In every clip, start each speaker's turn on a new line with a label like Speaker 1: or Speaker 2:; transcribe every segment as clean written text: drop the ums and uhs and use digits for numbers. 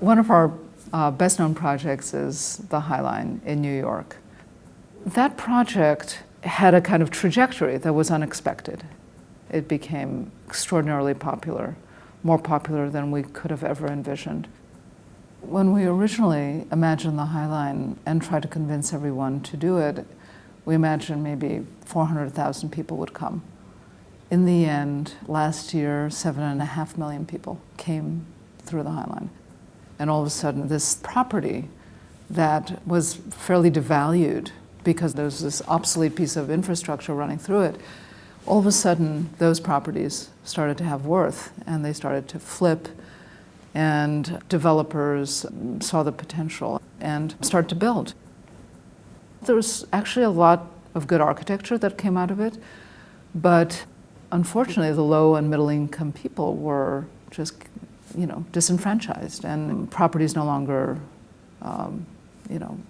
Speaker 1: One of our best-known projects is the High Line in New York. That project had a kind of trajectory that was unexpected. It became extraordinarily popular, more popular than we could have ever envisioned. When we originally imagined the High Line and tried to convince everyone to do it, we imagined maybe 400,000 people would come. In the end, last year, 7.5 million people came through the High Line. And all of a sudden, this property that was fairly devalued because there's this obsolete piece of infrastructure running through it, all of a sudden, those properties started to have worth, and they started to flip, and developers saw the potential and started to build. There was actually a lot of good architecture that came out of it, but unfortunately, the low and middle income people were just, disenfranchised, and properties no longer,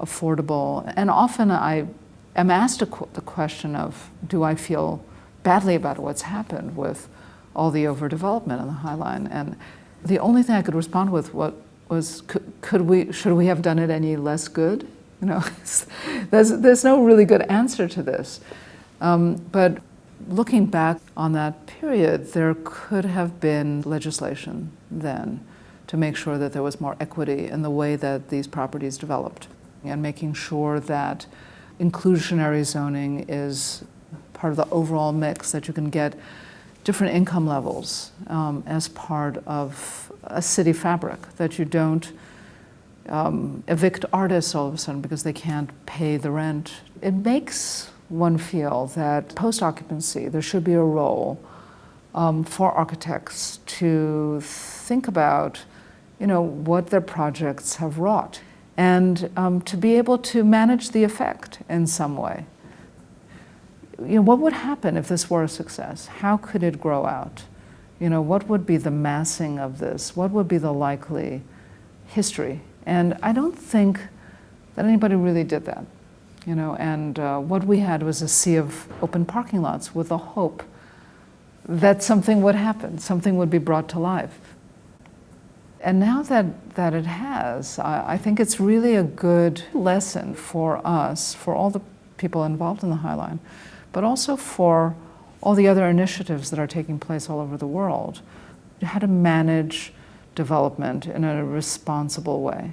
Speaker 1: affordable. And often I am asked the question of, do I feel badly about what's happened with all the overdevelopment on the High Line? And the only thing I could respond with was, should we have done it any less good? There's no really good answer to this. But looking back on that period, there could have been legislation then to make sure that there was more equity in the way that these properties developed, and making sure that inclusionary zoning is part of the overall mix, that you can get different income levels as part of a city fabric, that you don't evict artists all of a sudden because they can't pay the rent. It makes one feel that post-occupancy, there should be a role for architects to think about, what their projects have wrought, and to be able to manage the effect in some way. What would happen if this were a success? How could it grow out? What would be the massing of this? What would be the likely history? And I don't think that anybody really did that. And what we had was a sea of open parking lots with the hope that something would happen, something would be brought to life. And now that it has, I think it's really a good lesson for us, for all the people involved in the High Line, but also for all the other initiatives that are taking place all over the world, how to manage development in a responsible way.